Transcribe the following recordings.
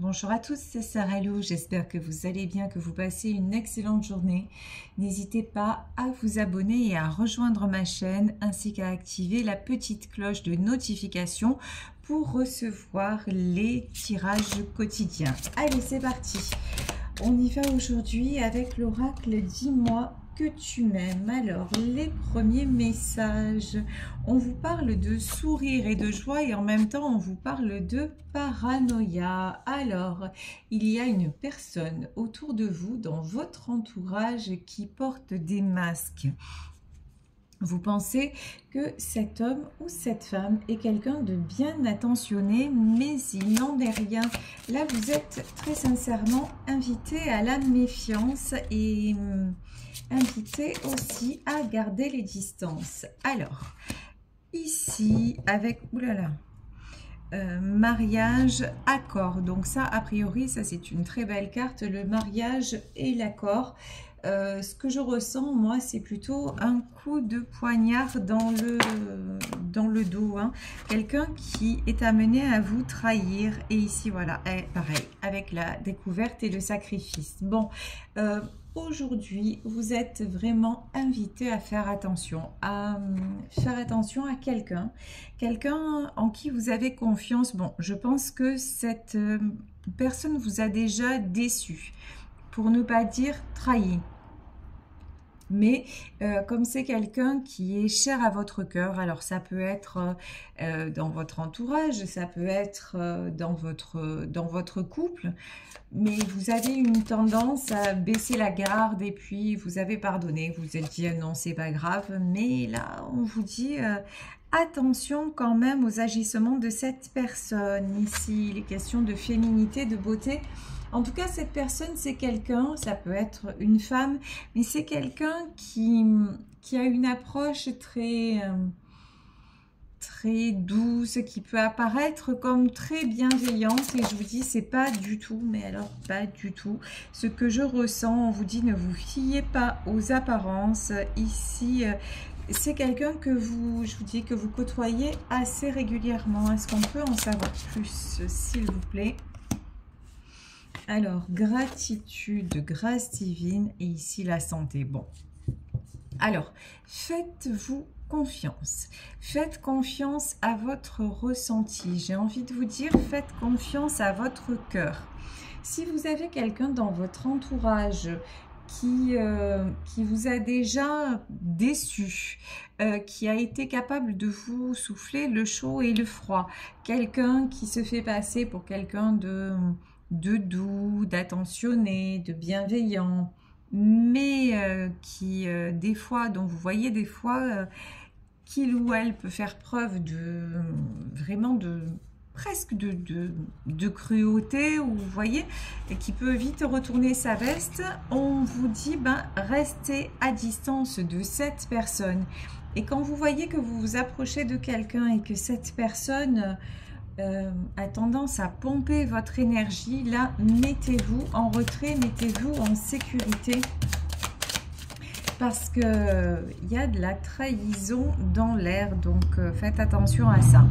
Bonjour à tous, c'est Sarah Lou, j'espère que vous allez bien, que vous passez une excellente journée. N'hésitez pas à vous abonner et à rejoindre ma chaîne ainsi qu'à activer la petite cloche de notification pour recevoir les tirages quotidiens. Allez, c'est parti. On y va aujourd'hui avec l'oracle Dis-moi que tu m'aimes. Alors, les premiers messages. On vous parle de sourire et de joie et en même temps, on vous parle de paranoïa. Alors, il y a une personne autour de vous, dans votre entourage, qui porte des masques. Vous pensez que cet homme ou cette femme est quelqu'un de bien attentionné, mais il n'en est rien. Là, vous êtes très sincèrement invité à la méfiance et invité aussi à garder les distances. Alors, ici, avec, oulala, mariage, accord. Donc ça, a priori, ça c'est une très belle carte, le mariage et l'accord. Ce que je ressens, moi, c'est plutôt un coup de poignard dans le dos. Hein. Quelqu'un qui est amené à vous trahir. Et ici, voilà, pareil, avec la découverte et le sacrifice. Bon, aujourd'hui, vous êtes vraiment invité à faire attention à quelqu'un en qui vous avez confiance. Bon, je pense que cette personne vous a déjà déçu, pour ne pas dire trahi. Mais comme c'est quelqu'un qui est cher à votre cœur, alors ça peut être dans votre entourage, ça peut être dans votre couple, mais vous avez une tendance à baisser la garde et puis vous avez pardonné, vous vous êtes dit non, c'est pas grave, mais là on vous dit attention quand même aux agissements de cette personne. Ici, il est question de féminité, de beauté. En tout cas, cette personne, c'est quelqu'un, ça peut être une femme, mais c'est quelqu'un qui a une approche très douce, qui peut apparaître comme très bienveillante. Et je vous dis, c'est pas du tout, mais alors pas du tout, ce que je ressens. On vous dit, ne vous fiez pas aux apparences. Ici, c'est quelqu'un que je vous dis, que vous côtoyez assez régulièrement. Est-ce qu'on peut en savoir plus, s'il vous plaît ? Alors, gratitude, grâce divine et ici la santé. Bon, alors, faites-vous confiance. Faites confiance à votre ressenti. J'ai envie de vous dire, faites confiance à votre cœur. Si vous avez quelqu'un dans votre entourage qui vous a déjà déçu, qui a été capable de vous souffler le chaud et le froid, quelqu'un qui se fait passer pour quelqu'un de doux, d'attentionné, de bienveillant, mais qui des fois, dont vous voyez des fois qu'il ou elle peut faire preuve de vraiment presque de cruauté, ou vous voyez, et qui peut vite retourner sa veste. On vous dit, ben, restez à distance de cette personne. Et quand vous voyez que vous vous approchez de quelqu'un et que cette personne a tendance à pomper votre énergie, là, mettez-vous en retrait, mettez-vous en sécurité, parce que il y a de la trahison dans l'air, donc faites attention à ça.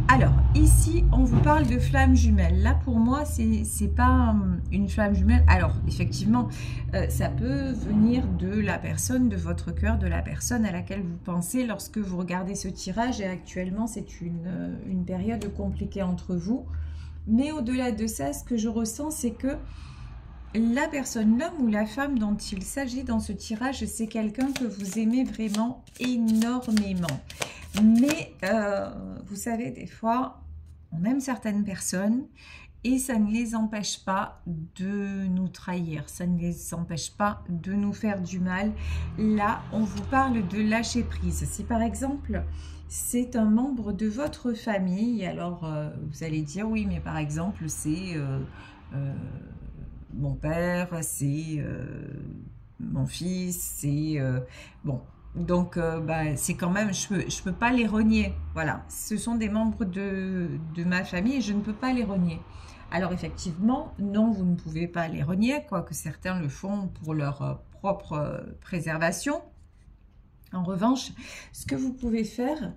Alors, ici, on vous parle de flamme jumelle. Là, pour moi, c'est pas une flamme jumelle. Alors, effectivement, ça peut venir de la personne, de votre cœur, de la personne à laquelle vous pensez lorsque vous regardez ce tirage. Et actuellement, c'est une période compliquée entre vous. Mais au-delà de ça, ce que je ressens, c'est que la personne, l'homme ou la femme dont il s'agit dans ce tirage, c'est quelqu'un que vous aimez vraiment énormément. Mais vous savez, des fois, on aime certaines personnes et ça ne les empêche pas de nous trahir, ça ne les empêche pas de nous faire du mal. Là, on vous parle de lâcher prise. Si par exemple, c'est un membre de votre famille, alors vous allez dire oui, mais par exemple, c'est mon père, c'est mon fils, c'est bon. Donc, c'est quand même, je peux pas les renier. Voilà, ce sont des membres de ma famille et je ne peux pas les renier. Alors, effectivement, non, vous ne pouvez pas les renier, quoique certains le font pour leur propre préservation. En revanche, ce que vous pouvez faire,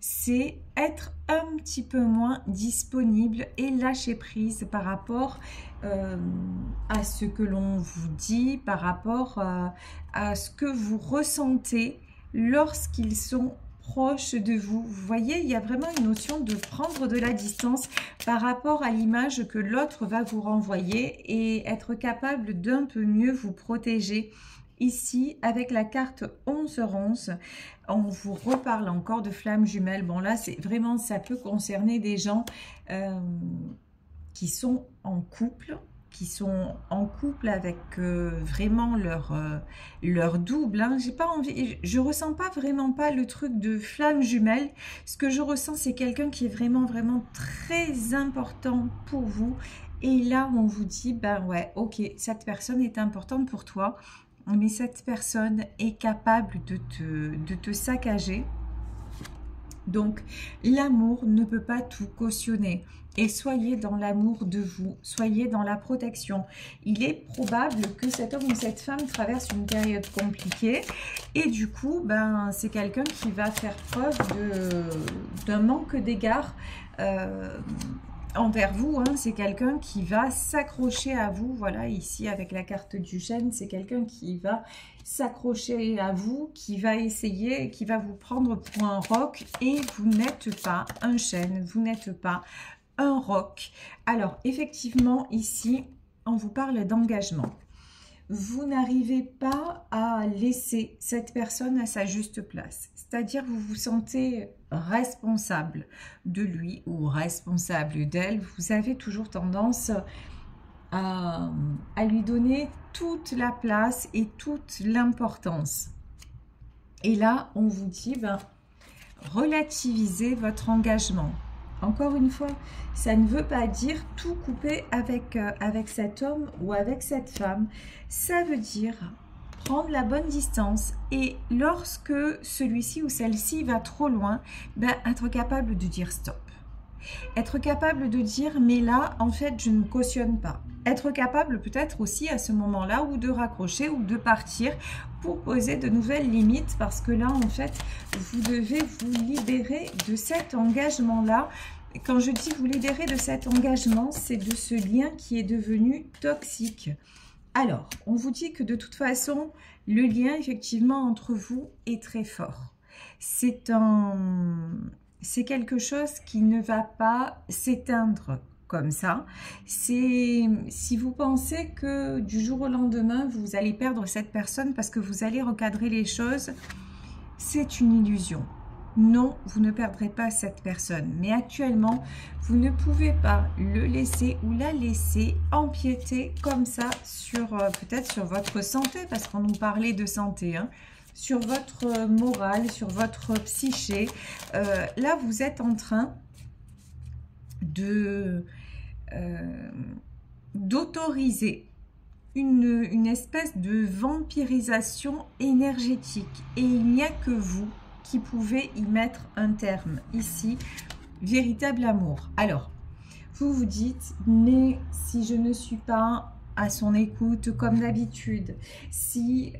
c'est être un petit peu moins disponible et lâcher prise par rapport à ce que l'on vous dit, par rapport à ce que vous ressentez lorsqu'ils sont proches de vous. Vous voyez, il y a vraiment une notion de prendre de la distance par rapport à l'image que l'autre va vous renvoyer et être capable d'un peu mieux vous protéger. Ici, avec la carte 11-11, on vous reparle encore de flammes jumelles. Bon, là, c'est vraiment, ça peut concerner des gens qui sont en couple, avec vraiment leur double. Hein. J'ai pas envie, je ressens pas vraiment pas le truc de flammes jumelles. Ce que je ressens, c'est quelqu'un qui est vraiment, vraiment très important pour vous. Et là, on vous dit, ben ouais, ok, cette personne est importante pour toi. Mais cette personne est capable de te saccager. Donc, l'amour ne peut pas tout cautionner. Et soyez dans l'amour de vous, soyez dans la protection. Il est probable que cet homme ou cette femme traverse une période compliquée. Et du coup, ben, c'est quelqu'un qui va faire preuve d'un manque d'égard envers vous, hein. C'est quelqu'un qui va s'accrocher à vous. Voilà, ici avec la carte du chêne, c'est quelqu'un qui va s'accrocher à vous, qui va essayer, qui va vous prendre pour un roc, et vous n'êtes pas un chêne, vous n'êtes pas un roc. Alors effectivement, ici, on vous parle d'engagement. Vous n'arrivez pas à laisser cette personne à sa juste place. C'est-à-dire, vous vous sentez responsable de lui ou responsable d'elle. Vous avez toujours tendance à lui donner toute la place et toute l'importance. Et là, on vous dit, ben, relativisez votre engagement. Encore une fois, ça ne veut pas dire tout couper avec cet homme ou avec cette femme. Ça veut dire prendre la bonne distance, et lorsque celui-ci ou celle-ci va trop loin, ben, être capable de dire stop. Être capable de dire, mais là, en fait, je ne cautionne pas. Être capable peut-être aussi à ce moment-là ou de raccrocher ou de partir pour poser de nouvelles limites, parce que là, en fait, vous devez vous libérer de cet engagement-là. Quand je dis vous libérer de cet engagement, c'est de ce lien qui est devenu toxique. Alors, on vous dit que de toute façon, le lien, effectivement, entre vous est très fort. C'est quelque chose qui ne va pas s'éteindre comme ça. Si vous pensez que du jour au lendemain, vous allez perdre cette personne parce que vous allez recadrer les choses, c'est une illusion. Non, vous ne perdrez pas cette personne. Mais actuellement, vous ne pouvez pas le laisser ou la laisser empiéter comme ça sur peut-être sur votre santé, parce qu'on nous parlait de santé, hein, sur votre morale, sur votre psyché. Là, vous êtes en train d'autoriser une espèce de vampirisation énergétique. Et il n'y a que vous qui pouvez y mettre un terme. Ici, véritable amour. Alors, vous vous dites, mais si je ne suis pas à son écoute comme d'habitude, si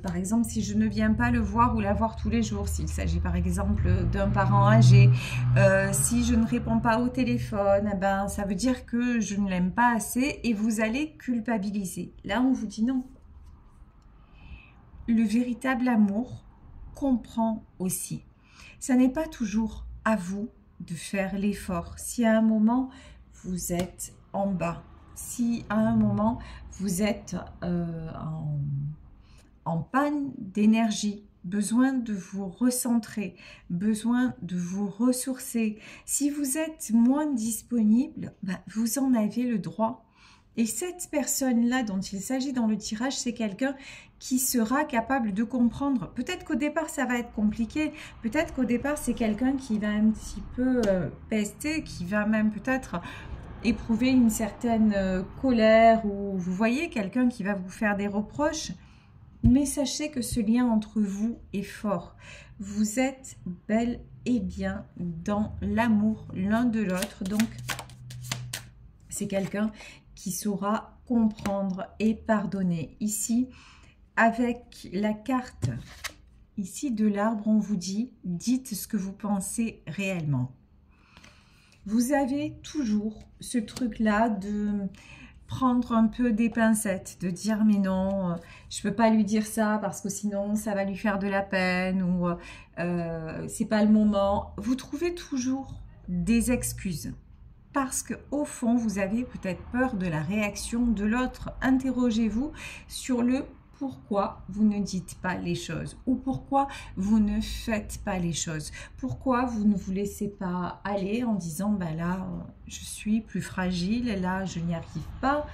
par exemple si je ne viens pas le voir ou la voir tous les jours, s'il s'agit par exemple d'un parent âgé, si je ne réponds pas au téléphone, eh ben, ça veut dire que je ne l'aime pas assez, et vous allez culpabiliser. Là, on vous dit non. Le véritable amour comprend aussi. Ça n'est pas toujours à vous de faire l'effort. Si à un moment vous êtes en bas, si à un moment vous êtes en panne d'énergie, besoin de vous recentrer, besoin de vous ressourcer, si vous êtes moins disponible, ben, vous en avez le droit. Et cette personne-là dont il s'agit dans le tirage, c'est quelqu'un qui sera capable de comprendre. Peut-être qu'au départ, ça va être compliqué. Peut-être qu'au départ, c'est quelqu'un qui va un petit peu pester, qui va même peut-être éprouver une certaine colère, ou vous voyez, quelqu'un qui va vous faire des reproches. Mais sachez que ce lien entre vous est fort. Vous êtes bel et bien dans l'amour l'un de l'autre. Donc, c'est quelqu'un qui saura comprendre et pardonner. Ici, avec la carte Ici, de l'arbre, on vous dit, dites ce que vous pensez réellement. Vous avez toujours ce truc-là de prendre un peu des pincettes, de dire mais non, je peux pas lui dire ça parce que sinon ça va lui faire de la peine ou c'est pas le moment. Vous trouvez toujours des excuses parce que au fond vous avez peut-être peur de la réaction de l'autre. Interrogez-vous sur le pourquoi vous ne dites pas les choses ou pourquoi vous ne faites pas les choses. Pourquoi vous ne vous laissez pas aller en disant ben là je suis plus fragile, là je n'y arrive pas.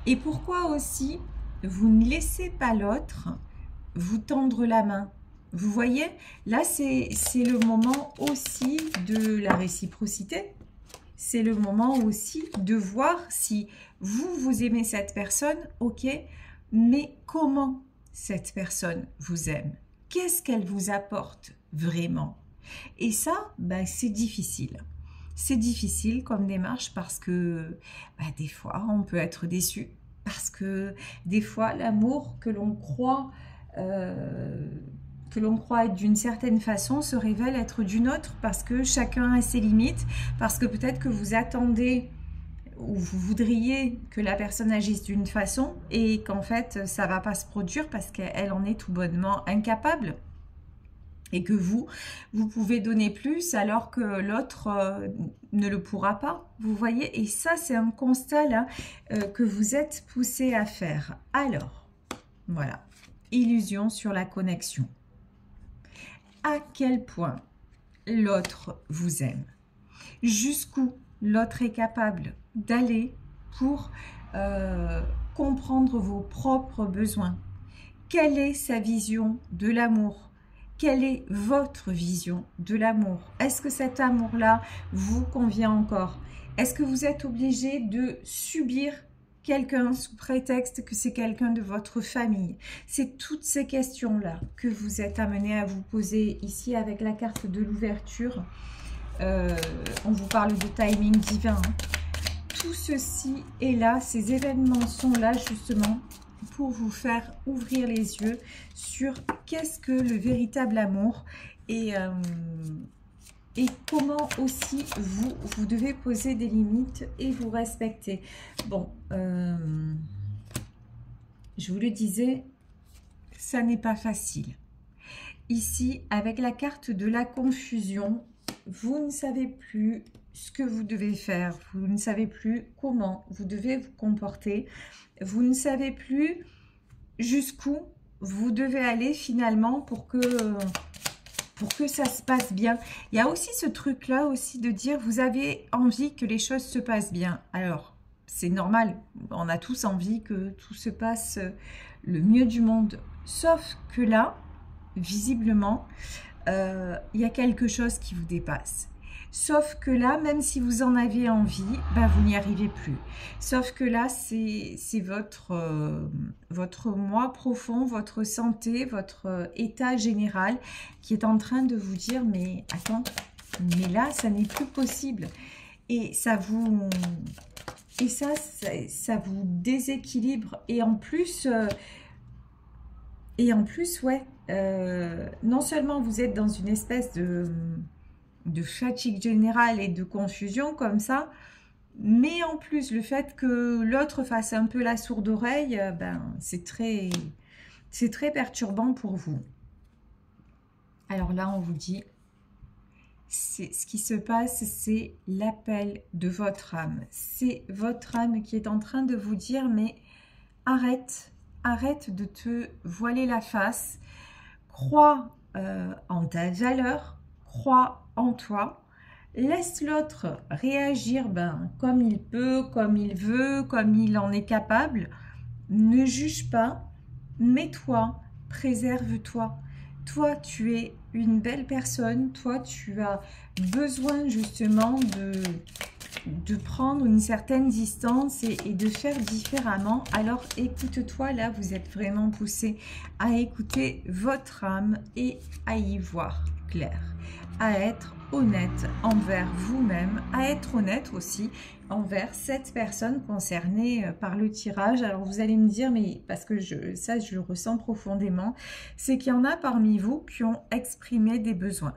Et pourquoi aussi vous ne laissez pas l'autre vous tendre la main. Vous voyez, là c'est le moment aussi de la réciprocité. C'est le moment aussi de voir si vous aimez cette personne, ok, mais comment cette personne vous aime? Qu'est-ce qu'elle vous apporte vraiment? Et ça, ben, c'est difficile. C'est difficile comme démarche parce que ben, des fois, on peut être déçu. Parce que des fois, l'amour que l'on croit être d'une certaine façon se révèle être d'une autre parce que chacun a ses limites, parce que peut-être que vous attendez ou vous voudriez que la personne agisse d'une façon et qu'en fait ça va pas se produire parce qu'elle en est tout bonnement incapable et que vous pouvez donner plus alors que l'autre ne le pourra pas, vous voyez. Et ça c'est un constat là que vous êtes poussé à faire. Alors voilà, illusion sur la connexion. À quel point l'autre vous aime, jusqu'où l'autre est capable d'aller pour comprendre vos propres besoins. Quelle est sa vision de l'amour? Quelle est votre vision de l'amour? Est-ce que cet amour-là vous convient encore? Est-ce que vous êtes obligé de subir quelqu'un sous prétexte que c'est quelqu'un de votre famille? C'est toutes ces questions-là que vous êtes amené à vous poser ici avec la carte de l'ouverture. On vous parle de timing divin. Tout ceci est là, ces événements sont là justement pour vous faire ouvrir les yeux sur qu'est-ce que le véritable amour et comment aussi vous devez poser des limites et vous respecter. Bon, je vous le disais, ça n'est pas facile. Ici, avec la carte de la confusion, vous ne savez plus ce que vous devez faire, vous ne savez plus comment vous devez vous comporter, vous ne savez plus jusqu'où vous devez aller finalement pour que ça se passe bien. Il y a aussi ce truc-là aussi de dire vous avez envie que les choses se passent bien. Alors, c'est normal, on a tous envie que tout se passe le mieux du monde. Sauf que là, visiblement, il y a quelque chose qui vous dépasse. Sauf que là, même si vous en avez envie, ben vous n'y arrivez plus. Sauf que là, c'est votre moi profond, votre santé, votre état général qui est en train de vous dire, mais attends, mais là, ça n'est plus possible. Et ça vous déséquilibre. Et en plus, ouais, non seulement vous êtes dans une espèce de fatigue générale et de confusion comme ça, mais en plus le fait que l'autre fasse un peu la sourde oreille, ben c'est très perturbant pour vous. Alors là on vous dit, ce qui se passe, c'est l'appel de votre âme. C'est votre âme qui est en train de vous dire, mais arrête de te voiler la face, crois en ta valeur, crois en toi, laisse l'autre réagir comme il peut, comme il veut, comme il en est capable. Ne juge pas, mais toi, préserve-toi. Toi, tu es une belle personne. Toi, tu as besoin justement de prendre une certaine distance et de faire différemment. Alors, écoute-toi. Là, vous êtes vraiment poussé à écouter votre âme et à y voir clair, à être honnête envers vous-même, à être honnête aussi envers cette personne concernée par le tirage. Alors vous allez me dire, mais parce que ça je le ressens profondément, c'est qu'il y en a parmi vous qui ont exprimé des besoins.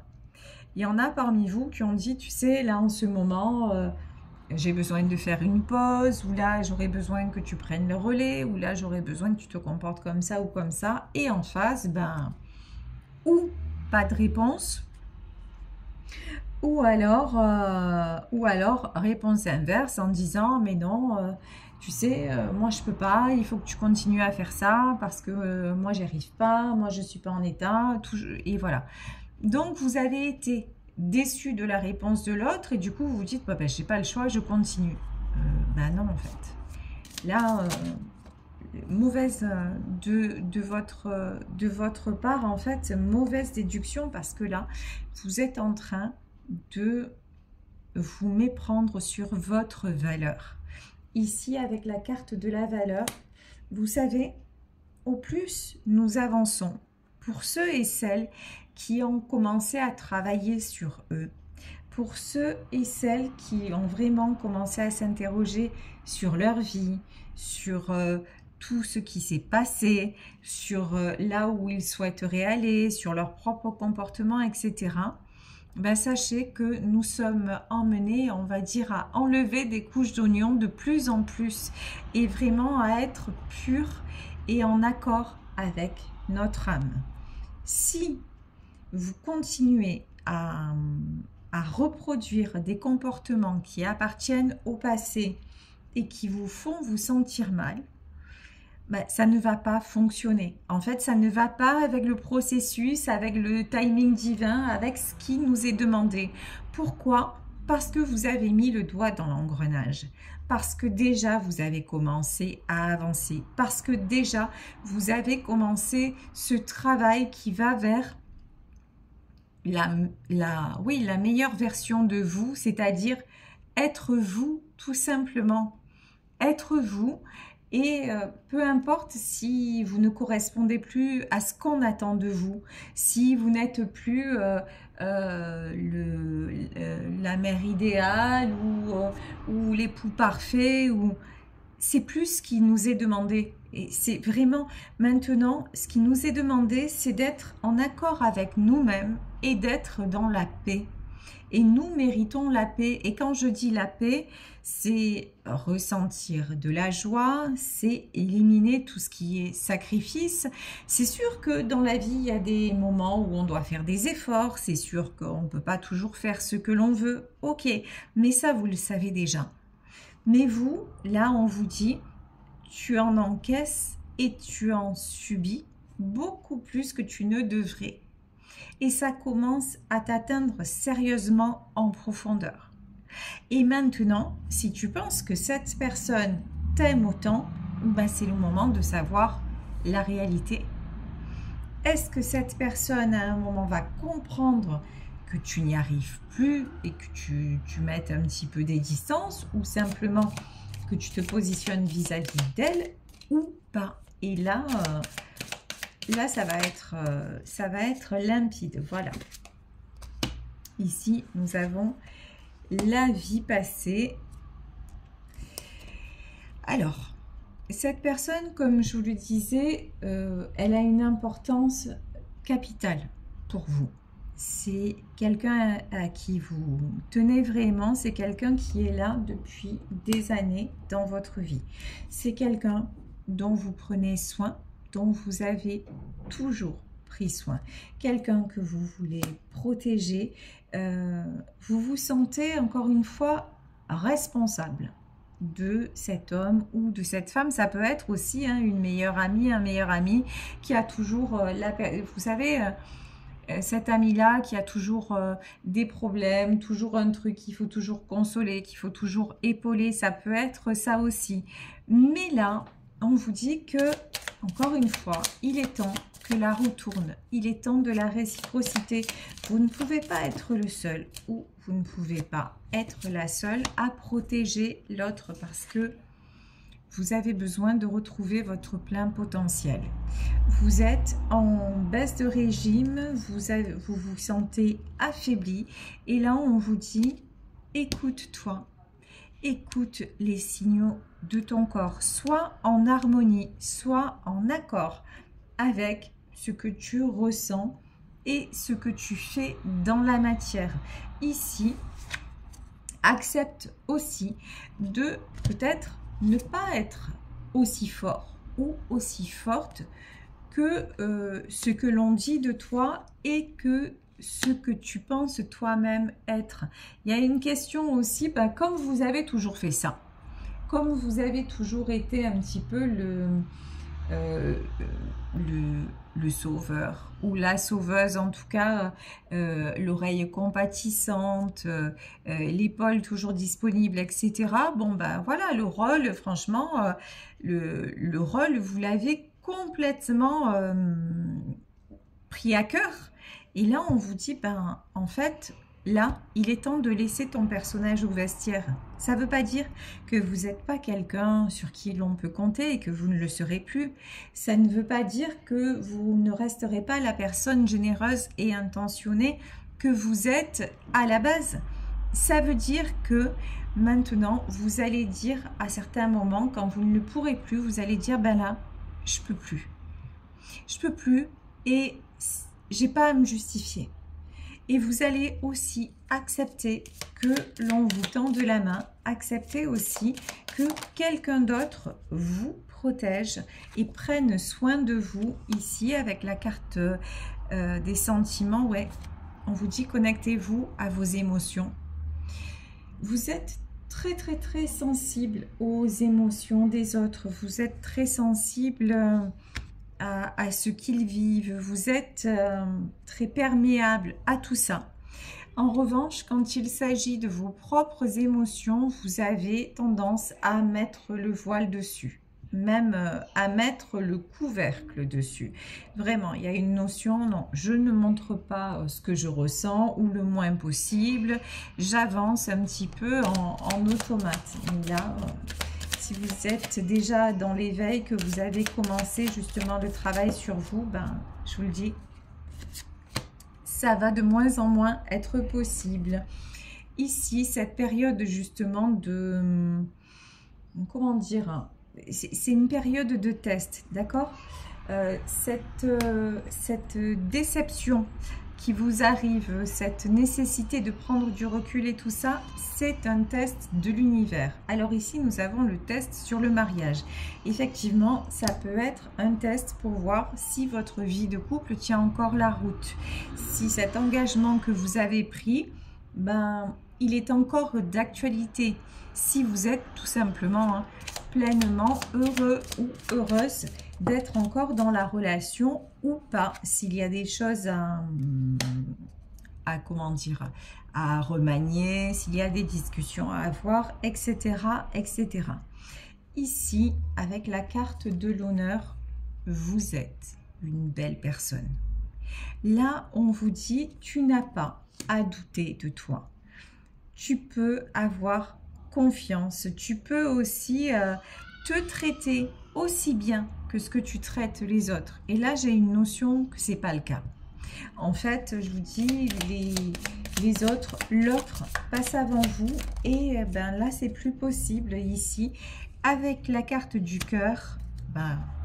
Il y en a parmi vous qui ont dit, tu sais, là en ce moment, j'ai besoin de faire une pause, ou là j'aurais besoin que tu prennes le relais, ou là j'aurais besoin que tu te comportes comme ça ou comme ça. Et en face, ben, ou pas de réponse, ou alors réponse inverse en disant, mais non, tu sais, moi je peux pas, il faut que tu continues à faire ça, parce que moi j'y arrive pas, moi je suis pas en état, et voilà. Donc, vous avez été déçu de la réponse de l'autre et du coup, vous vous dites, bah, ben, je n'ai pas le choix, je continue. Ben non, en fait. Là, mauvaise de votre part, en fait, mauvaise déduction parce que là, vous êtes en train de vous méprendre sur votre valeur. Ici, avec la carte de la valeur, vous savez, au plus nous avançons, pour ceux et celles qui ont commencé à travailler sur eux, pour ceux et celles qui ont vraiment commencé à s'interroger sur leur vie, sur tout ce qui s'est passé, sur là où ils souhaiteraient aller, sur leur propre comportement, etc. Ben, sachez que nous sommes emmenés, on va dire, à enlever des couches d'oignons de plus en plus et vraiment à être purs et en accord avec notre âme. Si vous continuez à reproduire des comportements qui appartiennent au passé et qui vous font vous sentir mal, ben, ça ne va pas fonctionner. En fait, ça ne va pas avec le processus, avec le timing divin, avec ce qui nous est demandé. Pourquoi? Parce que vous avez mis le doigt dans l'engrenage. Parce que déjà, vous avez commencé à avancer. Parce que déjà, vous avez commencé ce travail qui va vers la meilleure version de vous, c'est-à-dire être vous, tout simplement. Être vous. Et peu importe si vous ne correspondez plus à ce qu'on attend de vous, si vous n'êtes plus la mère idéale ou l'époux parfait, c'est plus ce qui nous est demandé. Et c'est vraiment maintenant, ce qui nous est demandé, c'est d'être en accord avec nous-mêmes et d'être dans la paix. Et nous méritons la paix. Et quand je dis la paix, c'est ressentir de la joie, c'est éliminer tout ce qui est sacrifice. C'est sûr que dans la vie, il y a des moments où on doit faire des efforts. C'est sûr qu'on ne peut pas toujours faire ce que l'on veut. Ok, mais ça, vous le savez déjà. Mais vous, là, on vous dit, tu en encaisses et tu en subis beaucoup plus que tu ne devrais. Et ça commence à t'atteindre sérieusement en profondeur. Et maintenant, si tu penses que cette personne t'aime autant, ben c'est le moment de savoir la réalité. Est-ce que cette personne à un moment va comprendre que tu n'y arrives plus et que tu mettes un petit peu des distances ou simplement que tu te positionnes vis-à-vis d'elle ou pas? Et là, ça va être limpide. Voilà. Ici, nous avons la vie passée. Alors, cette personne, comme je vous le disais, elle a une importance capitale pour vous. C'est quelqu'un à qui vous tenez vraiment, c'est quelqu'un qui est là depuis des années dans votre vie. C'est quelqu'un dont vous prenez soin, dont vous avez toujours pris soin. Quelqu'un que vous voulez protéger. Vous vous sentez, encore une fois, responsable de cet homme ou de cette femme. Ça peut être aussi une meilleure amie, un meilleur ami qui a toujours, vous savez, cet ami-là qui a toujours des problèmes, toujours un truc qu'il faut toujours consoler, qu'il faut toujours épauler. Ça peut être ça aussi. Mais là, on vous dit que, encore une fois, il est temps que la roue tourne. Il est temps de la réciprocité. Vous ne pouvez pas être le seul ou vous ne pouvez pas être la seule à protéger l'autre parce que vous avez besoin de retrouver votre plein potentiel. Vous êtes en baisse de régime, vous vous sentez affaibli et là on vous dit écoute-toi. écoute les signaux de ton corps, soit en harmonie, soit en accord avec ce que tu ressens et ce que tu fais dans la matière. Ici, accepte aussi de peut-être ne pas être aussi fort ou aussi forte que ce que l'on dit de toi et que ce que tu penses toi-même être. Il y a une question aussi, comme vous avez toujours fait ça, comme vous avez toujours été un petit peu le sauveur ou la sauveuse, en tout cas l'oreille compatissante, l'épaule toujours disponible, etc. Bon voilà, le rôle, franchement, le rôle, vous l'avez complètement pris à cœur. Et là, on vous dit, en fait, là, il est temps de laisser ton personnage au vestiaire. Ça ne veut pas dire que vous n'êtes pas quelqu'un sur qui l'on peut compter et que vous ne le serez plus. Ça ne veut pas dire que vous ne resterez pas la personne généreuse et intentionnée que vous êtes à la base. Ça veut dire que maintenant, vous allez dire à certains moments, quand vous ne le pourrez plus, vous allez dire, là, je peux plus. Je peux plus et j'ai pas à me justifier. Et vous allez aussi accepter que l'on vous tende la main, accepter aussi que quelqu'un d'autre vous protège et prenne soin de vous. Ici, avec la carte des sentiments, ouais, on vous dit connectez-vous à vos émotions. Vous êtes très très très sensible aux émotions des autres. Vous êtes très sensible à ce qu'ils vivent, vous êtes très perméable à tout ça. En revanche, quand il s'agit de vos propres émotions, vous avez tendance à mettre le voile dessus, même à mettre le couvercle dessus. Vraiment, il y a une notion, non, je ne montre pas ce que je ressens ou le moins possible, j'avance un petit peu en automate. Et là, si vous êtes déjà dans l'éveil, que vous avez commencé justement le travail sur vous, je vous le dis, ça va de moins en moins être possible. Ici, cette période justement de... Comment dire? C'est une période de test, d'accord? Cette déception qui vous arrive, cette nécessité de prendre du recul et tout ça, c'est un test de l'univers. Alors ici, nous avons le test sur le mariage. Effectivement, ça peut être un test pour voir si votre vie de couple tient encore la route. Si cet engagement que vous avez pris, il est encore d'actualité. Si vous êtes tout simplement pleinement heureux ou heureuse d'être encore dans la relation ou pas, s'il y a des choses à comment dire, à remanier, s'il y a des discussions à avoir, etc., etc. Ici, avec la carte de l'honneur, vous êtes une belle personne. Là, on vous dit, tu n'as pas à douter de toi. Tu peux avoir confiance. Tu peux aussi te traiter aussi bien que ce que tu traites les autres. Et là, j'ai une notion que c'est pas le cas. En fait, je vous dis, les autres, l'autre passe avant vous. Et là, c'est plus possible ici. Avec la carte du cœur,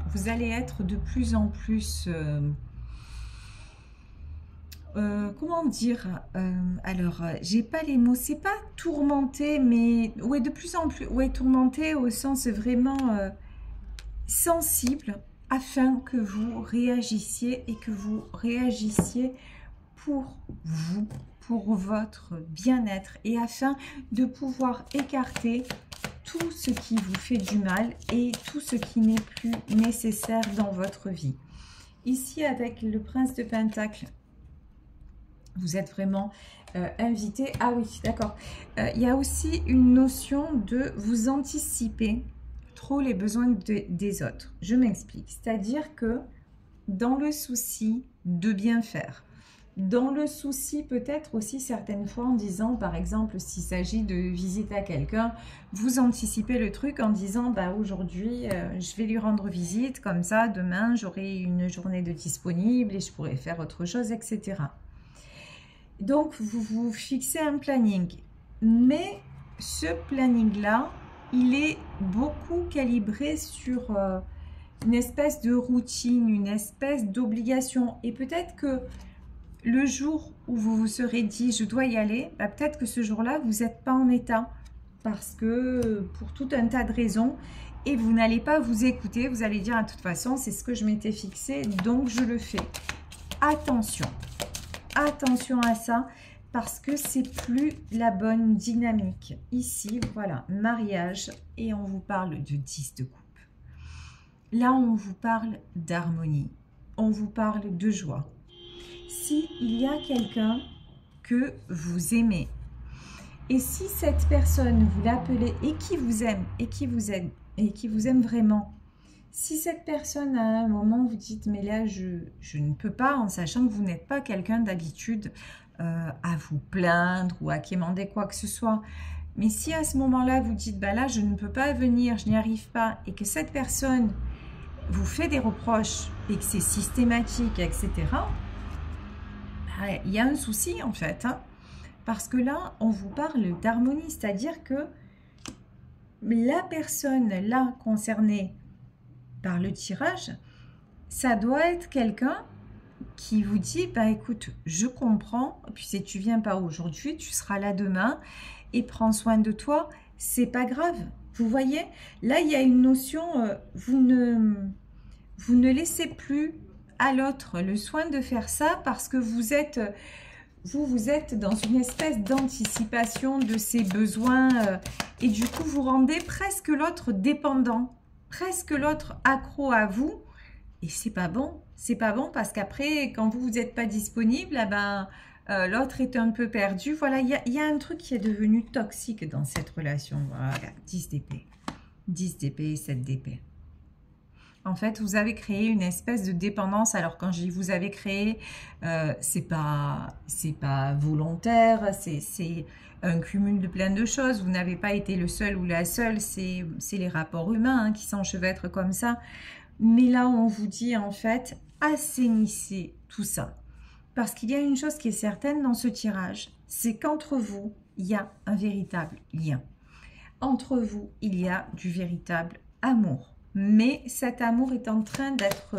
vous allez être de plus en plus... comment dire, alors j'ai pas les mots, c'est pas tourmenté, mais ouais, de plus en plus, ouais, tourmenté au sens vraiment sensible, afin que vous réagissiez et que vous réagissiez pour vous, pour votre bien-être, et afin de pouvoir écarter tout ce qui vous fait du mal et tout ce qui n'est plus nécessaire dans votre vie. Ici, avec le prince de Pentacle, vous êtes vraiment invité. Ah oui, d'accord. Il y a aussi une notion de vous anticiper trop les besoins des autres. Je m'explique. C'est-à-dire que dans le souci de bien faire, dans le souci peut-être aussi certaines fois en disant, par exemple, s'il s'agit de visiter à quelqu'un, vous anticipez le truc en disant, aujourd'hui, je vais lui rendre visite, comme ça, demain, j'aurai une journée de disponible et je pourrai faire autre chose, etc. Donc, vous vous fixez un planning. Mais ce planning-là, il est beaucoup calibré sur une espèce de routine, une espèce d'obligation. Et peut-être que le jour où vous vous serez dit je dois y aller, bah, peut-être que ce jour-là, vous n'êtes pas en état parce que pour tout un tas de raisons et vous n'allez pas vous écouter, vous allez dire de toute façon c'est ce que je m'étais fixé donc je le fais. Attention, attention à ça parce que c'est plus la bonne dynamique. Ici, voilà, mariage et on vous parle de 10 de coupe. Là, on vous parle d'harmonie, on vous parle de joie. Si il y a quelqu'un que vous aimez et si cette personne vous l'appelez et qui vous aime et qui vous aime et qui vous aime vraiment, si cette personne à un moment vous dites mais là je ne peux pas, en sachant que vous n'êtes pas quelqu'un d'habitude à vous plaindre ou à quémander quoi que ce soit, mais si à ce moment-là vous dites bah là je ne peux pas venir, je n'y arrive pas et que cette personne vous fait des reproches et que c'est systématique, etc., il y a un souci en fait, hein, parce que là, on vous parle d'harmonie, c'est-à-dire que la personne là concernée par le tirage, ça doit être quelqu'un qui vous dit, bah écoute, je comprends, puis si tu viens pas aujourd'hui, tu seras là demain et prends soin de toi, c'est pas grave. Vous voyez, là il y a une notion, vous ne laissez plus à l'autre le soin de faire ça parce que vous êtes dans une espèce d'anticipation de ses besoins et du coup vous rendez presque l'autre dépendant, presque l'autre accro à vous et c'est pas bon parce qu'après quand vous n'êtes pas disponible, eh ben, l'autre est un peu perdu. Voilà, il y a un truc qui est devenu toxique dans cette relation. Voilà, 10 d'épée, 10 d'épée, 7 d'épée. En fait, vous avez créé une espèce de dépendance. Alors, quand je dis vous avez créé, c'est pas volontaire, c'est un cumul de plein de choses. Vous n'avez pas été le seul ou la seule, c'est les rapports humains hein, qui s'enchevêtrent comme ça. Mais là, on vous dit en fait, assainissez tout ça. Parce qu'il y a une chose qui est certaine dans ce tirage, c'est qu'entre vous, il y a un véritable lien. Entre vous, il y a du véritable amour. Mais cet amour est en train d'être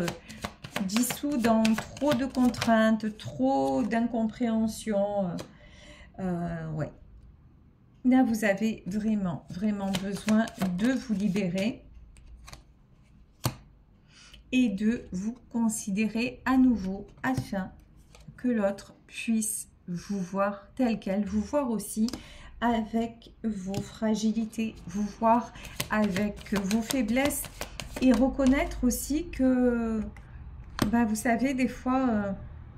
dissous dans trop de contraintes, trop d'incompréhension. Ouais. Là, vous avez vraiment, vraiment besoin de vous libérer et de vous considérer à nouveau afin que l'autre puisse vous voir tel quel, vous voir aussi avec vos fragilités, vous voir avec vos faiblesses et reconnaître aussi que, bah, vous savez, des fois,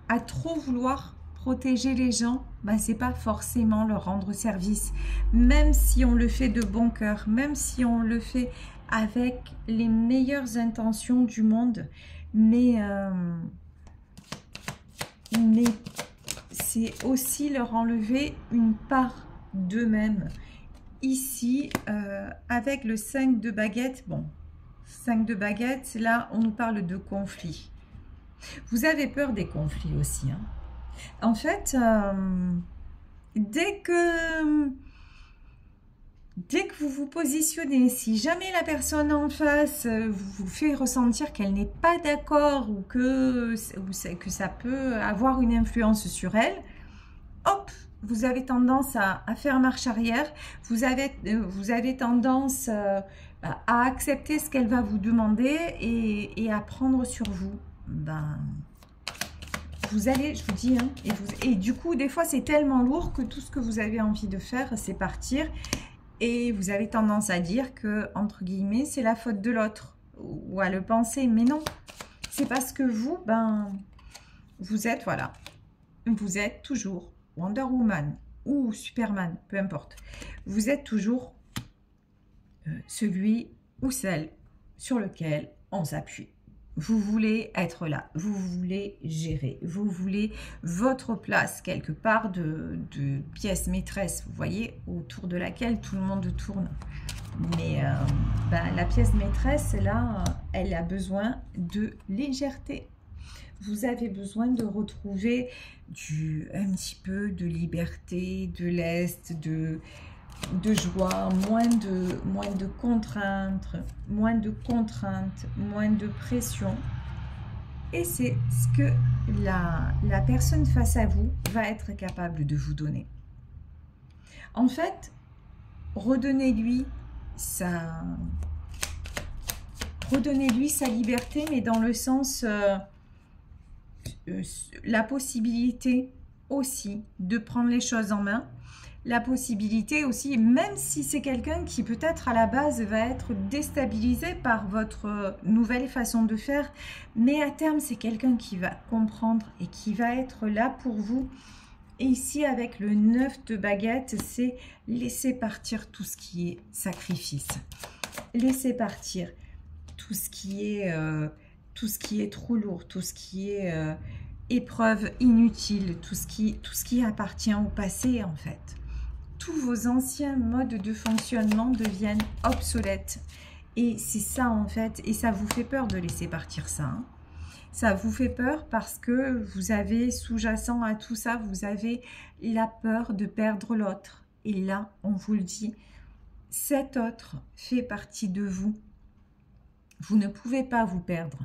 à trop vouloir protéger les gens, bah, c'est pas forcément leur rendre service, même si on le fait de bon cœur, même si on le fait avec les meilleures intentions du monde, mais c'est aussi leur enlever une part d'eux-mêmes. Ici, avec le 5 de baguettes, bon, 5 de baguettes, là, on nous parle de conflit. Vous avez peur des conflits aussi. Hein. En fait, dès que vous vous positionnez, si jamais la personne en face vous fait ressentir qu'elle n'est pas d'accord ou que ça peut avoir une influence sur elle, hop, vous avez tendance à faire marche arrière, vous avez tendance à accepter ce qu'elle va vous demander et à prendre sur vous. Ben, vous allez, je vous dis, hein, et du coup, des fois, c'est tellement lourd que tout ce que vous avez envie de faire, c'est partir. Et vous avez tendance à dire que, entre guillemets, c'est la faute de l'autre, ou à le penser. Mais non, c'est parce que vous, ben, vous êtes, voilà, vous êtes toujours Wonder Woman ou Superman, peu importe. Vous êtes toujours celui ou celle sur lequel on s'appuie. Vous voulez être là, vous voulez gérer, vous voulez votre place quelque part de pièce maîtresse, vous voyez, autour de laquelle tout le monde tourne. Mais ben, la pièce maîtresse, là, elle a besoin de légèreté. Vous avez besoin de retrouver un petit peu de liberté, de lest, de joie, moins de contraintes, moins de pression. Et c'est ce que la personne face à vous va être capable de vous donner. En fait, redonnez-lui sa liberté, mais dans le sens, la possibilité aussi de prendre les choses en main, la possibilité aussi, même si c'est quelqu'un qui peut-être à la base va être déstabilisé par votre nouvelle façon de faire, mais à terme c'est quelqu'un qui va comprendre et qui va être là pour vous. Et ici avec le 9 de baguette, c'est laisser partir tout ce qui est sacrifice, laisser partir tout ce qui est trop lourd, tout ce qui est épreuve inutile, tout ce qui appartient au passé en fait. Tous vos anciens modes de fonctionnement deviennent obsolètes. Et c'est ça en fait, et ça vous fait peur de laisser partir ça. Hein. Ça vous fait peur parce que vous avez sous-jacent à tout ça, vous avez la peur de perdre l'autre. Et là, on vous le dit, cet autre fait partie de vous. Vous ne pouvez pas vous perdre.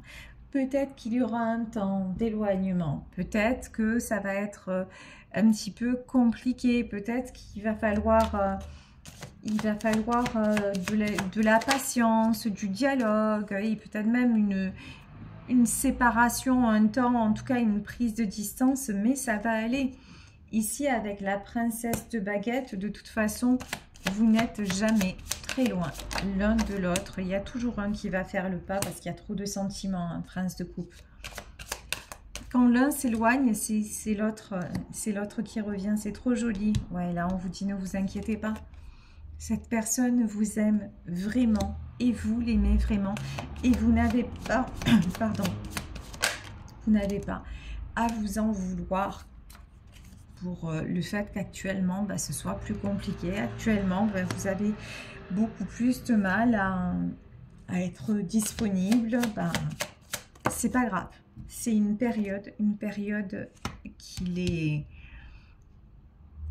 Peut-être qu'il y aura un temps d'éloignement. Peut-être que ça va être un petit peu compliqué. Peut-être qu'il va falloir, de la patience, du dialogue, et peut-être même une séparation, un temps, en tout cas une prise de distance, mais ça va aller. Ici, avec la princesse de baguette, de toute façon, vous n'êtes jamais très loin l'un de l'autre. Il y a toujours un qui va faire le pas parce qu'il y a trop de sentiments, un prince de coupe. Quand l'un s'éloigne, c'est l'autre qui revient. C'est trop joli. Ouais, là, on vous dit, ne vous inquiétez pas. Cette personne vous aime vraiment et vous l'aimez vraiment. Et vous n'avez pas, pardon, vous n'avez pas à vous en vouloir pour le fait qu'actuellement, ce soit plus compliqué. Actuellement, vous avez beaucoup plus de mal à être disponible. C'est pas grave. C'est une période qu'il est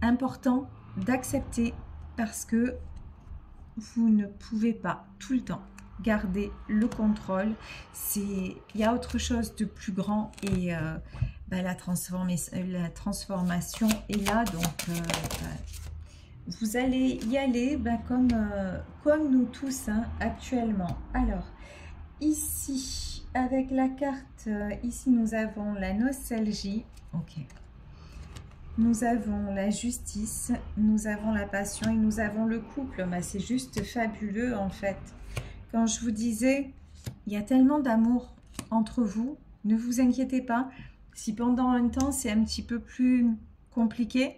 important d'accepter parce que vous ne pouvez pas tout le temps garder le contrôle. Il y a autre chose de plus grand et la transformation est là, donc vous allez y aller comme nous tous hein, actuellement. Alors ici avec la carte, ici nous avons la nostalgie, ok. Nous avons la justice, nous avons la passion et nous avons le couple. C'est juste fabuleux en fait. Quand je vous disais, il y a tellement d'amour entre vous, ne vous inquiétez pas. Si pendant un temps c'est un petit peu plus compliqué,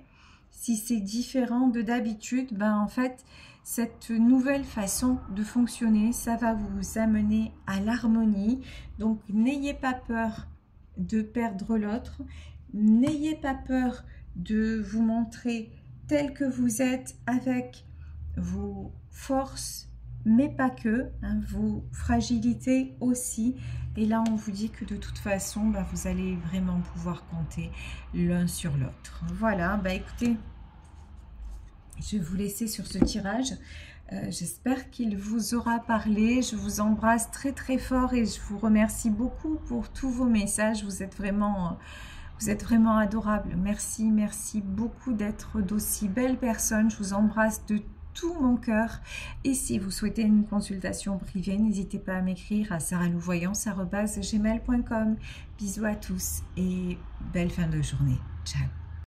si c'est différent de d'habitude, en fait, cette nouvelle façon de fonctionner, ça va vous amener à l'harmonie. Donc, n'ayez pas peur de perdre l'autre. N'ayez pas peur de vous montrer tel que vous êtes avec vos forces, mais pas que, hein, vos fragilités aussi. Et là, on vous dit que de toute façon, vous allez vraiment pouvoir compter l'un sur l'autre. Voilà, écoutez, je vais vous laisser sur ce tirage. J'espère qu'il vous aura parlé. Je vous embrasse très très fort et je vous remercie beaucoup pour tous vos messages. Vous êtes vraiment adorables. Merci, merci beaucoup d'être d'aussi belles personnes. Je vous embrasse de tout mon cœur. Et si vous souhaitez une consultation privée, n'hésitez pas à m'écrire à sarahlouvoyance@gmail.com. Bisous à tous et belle fin de journée. Ciao.